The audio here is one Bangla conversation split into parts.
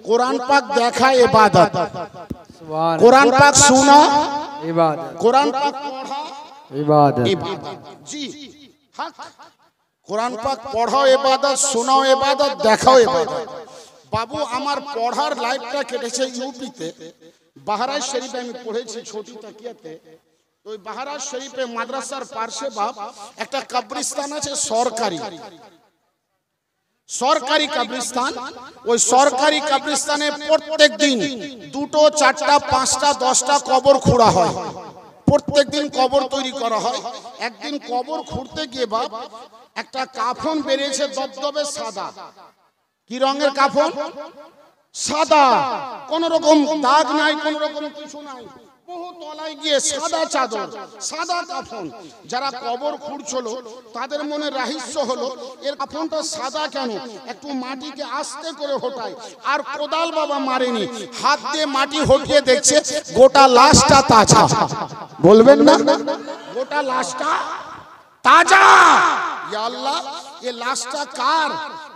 কোরআন পাক দেখা ইবাদত, কোরআন পাক শোনা ইবাদত, কোরআন পাক পড়া ইবাদত। জি হক, কোরআন পাক পড়াও ইবাদত, শোনাও ইবাদত, দেখাও ইবাদত। বাবু আমার পড়ার লাইফটা কেটেছে ইউপিতে, বাহারাজ শরীফে আমি পড়েছি ছোটি তাকিয়াতে। তো ওই বাহারাজ শরীফে মাদ্রাসার পার্শ্বে বাপ একটা কবরস্থান আছে সরকারি, সরকারি কবরস্থান। ওই সরকারি কবরস্থানে প্রত্যেক দিন 2টো 4টা 5টা 10টা কবর খোঁড়া হয়, প্রত্যেক দিন কবর তৈরি করা হয়। একদিন কবর খুঁড়তে গিয়ে বাপ একটা কাফন বেরিয়েছে দবদবে সাদা। কি রঙের কাফন? সাদা, কোন রকম দাগ নাই, কোন রকম কিছু নাই। বহু তলায় গিয়ে সাদা চাদর, সাদা কাফন। যারা কবর খুঁড়ছিল তাদের মনে রহস্য হলো এর কাফনটা সাদা কেন? একটু মাটিকে আস্তে করে হটায়, আর কোদাল বাবা মারেনি, হাত দিয়ে মাটি হটিয়ে দেখছে গোটা লাশটা তাজা। বলবেন না গোটা লাশটা তাজা? ইয়া আল্লাহ, এ লাশটা কার?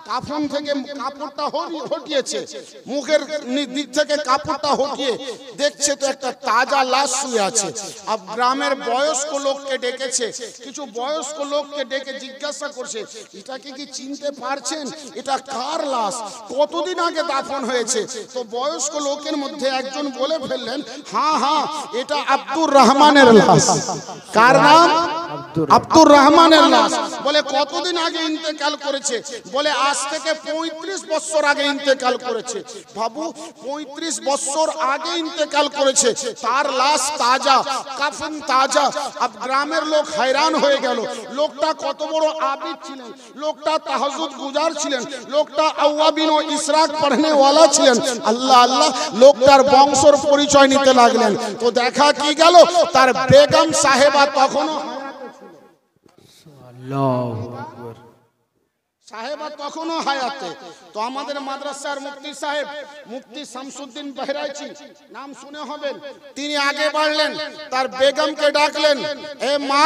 কাফন থেকে কাপড়টা হটিয়েছে, মুখের দিক থেকে কাপড়টা হটিয়ে দেখছে তো একটা তাজা লাশ শুয়ে আছে। আর গ্রামের বয়স্ক লোককে ডেকেছে, কিছু বয়স্ক লোককে ডেকে জিজ্ঞাসা করছে এটাকে কি চিনতে পারছেন, এটা কার লাশ, কতদিন আগে দাফন হয়েছে? তো বয়স্ক লোকের মধ্যে একজন বলে ফেললেন হ্যাঁ হ্যাঁ, এটা আব্দুর রহমানের লাশ। কার নাম? আব্দুর রহমানের লাশ। বলে কতদিন আগে ইন্তেকাল করেছে? বলে আজ থেকে 35 বছর আগে ইন্তেকাল করেছে। বাবু 35 বছর আগে ইন্তেকাল করেছে, তার লাশ তাজা, কাফন তাজা। अब গ্রামের লোক हैरान হয়ে গেল। লোকটা কত বড় আবিদ ছিলেন, লোকটা তাহাজ্জুদ গুজার ছিলেন, লোকটা আওয়াবিন ও ইসরাক পড়নে ওয়ালা ছিলেন। আল্লাহ আল্লাহ, লোকটার বংশর পরিচয় নিতে লাগলেন। তো দেখা কি গেল, তার বেগম সাহেবা তখনও সাহেবা তখনও হায়াতে। তো আমাদের মাদ্রাসার মুফতি সাহেব, মুফতি শামসুদ্দিন বহরাইচি, নাম শুনে হবেন, তিনি আগে বাড়লেন, তার বেগমকে ডাকলেন, এ মা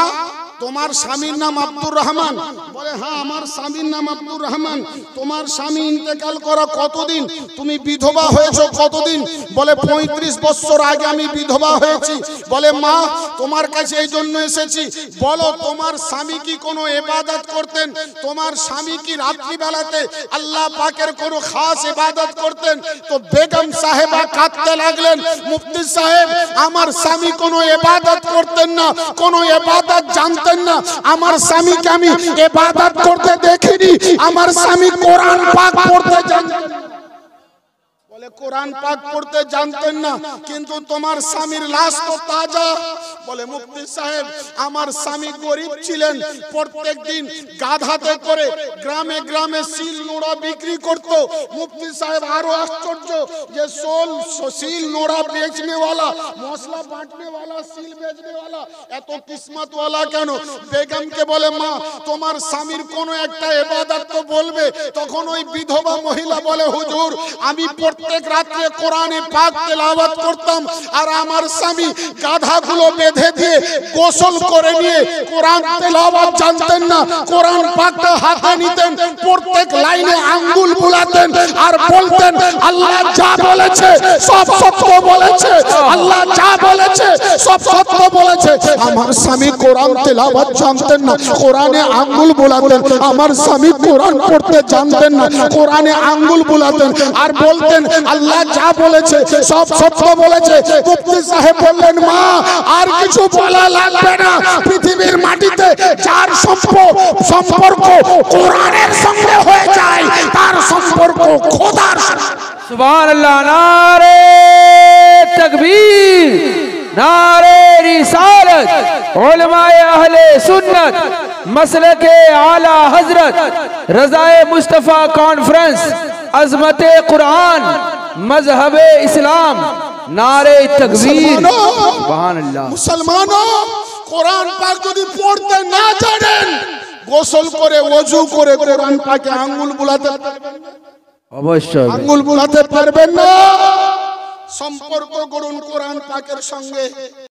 তোমার স্বামীর নাম আব্দুর রহমান? বলে হ্যাঁ আমার স্বামীর নাম আব্দুর রহমান। তোমার স্বামী ইন্তেকাল করা কতদিন? তুমি বিধবা হয়েছো কতদিন? বলে 35 বছর আগে আমি বিধবা হয়েছি। বলে মা তোমার কাছে এই জন্য এসেছি, বলো তোমার স্বামী কি কোনো ইবাদত করতেন? তোমার স্বামী কি রাত্রি বেলাতে আল্লাহ পাকের কোনো খাস ইবাদত করতেন? তো বেগম সাহেবা কাঁদতে লাগলেন, মুফতি সাহেব আমার স্বামী কোনো ইবাদত করতেন না, কোনো ইবাদত জানতেন না। আমার স্বামীকে আমি ইবাদত করতে দেখিনি, আমার স্বামী কোরআন পাক পড়তে জানতেন। বলে কোরআন পাক পড়তে জানতেন না, কিন্তু তোমার স্বামীর লাশ তো তাজা। বলে মুফতি সাহেব আমার স্বামী গরিব ছিলেন, প্রত্যেক দিন গাধাতে করে গ্রামে গ্রামে সিল নোড়া বিক্রি করত। মুফতি সাহেব আরো আশ্চর্য যে সিল নোড়া বেচনে वाला, মশলা বাঁটনে वाला, সিল বেচনে वाला এত কিসমত वाला কেন? বেগমকে বলে মা তোমার স্বামীর কোন একটা ইবাদত তো বলবে। তখন ওই বিধবা মহিলা বলে হুজুর আমি প্রত্যেক রাতে কোরআনে পাক তেলাওয়াত করতাম, আর আমার স্বামী গাধাগুলো বেঁধে দিয়ে গোসল করে নিয়ে কোরআন তেলাওয়াত জানতেন না, কোরআন পাকটা হাতে নিতেন, প্রত্যেক লাইনে আঙ্গুল বুলাতেন আর বলতেন আল্লাহ যা বলেছে সব সত্য বলেছে, আল্লাহ যা বলেছে সব সত্য বলেছে। আমার স্বামী কোরআন তেলাওয়াত জানতেন না, কোরআনে আঙ্গুল বুলাতেন। আমার স্বামী কোরআন পড়তে জানতেন না, কোরআনে আঙ্গুল বুলাতেন আর বলতেন আল্লাহ যা বলেছে সব সত্য বলেছে। মুফতি সাহেব বললেন মা আর কিছু বলা লাগবে না, পৃথিবীর মাটিতে যার সম্পর্ক কোরআনের সঙ্গে হয়ে যায় তার সম্পর্ক খোদার সঙ্গে। সুবহানাল্লাহ, নারে তাকবীর, নারে रिसालत, उलमाए अहले सुन्नत, मसलके आला हजरत, रज़ाए मुस्तफ़ा कॉन्फ्रेंस, अज़मते कुरान, मजहबे इस्लाम, नारे तकबीर। सुभानअल्लाह। मुसलमानों কোরআন পাক যদি পড়তে না জানেন, গোসল করে ওযু করে কোরআন পাকে আঙ্গুল বুলাতে পারবেন না? অবশ্যই আঙ্গুল বুলাতে পারবেন না। সম্পর্ক করুন কোরআন পাকের সঙ্গে।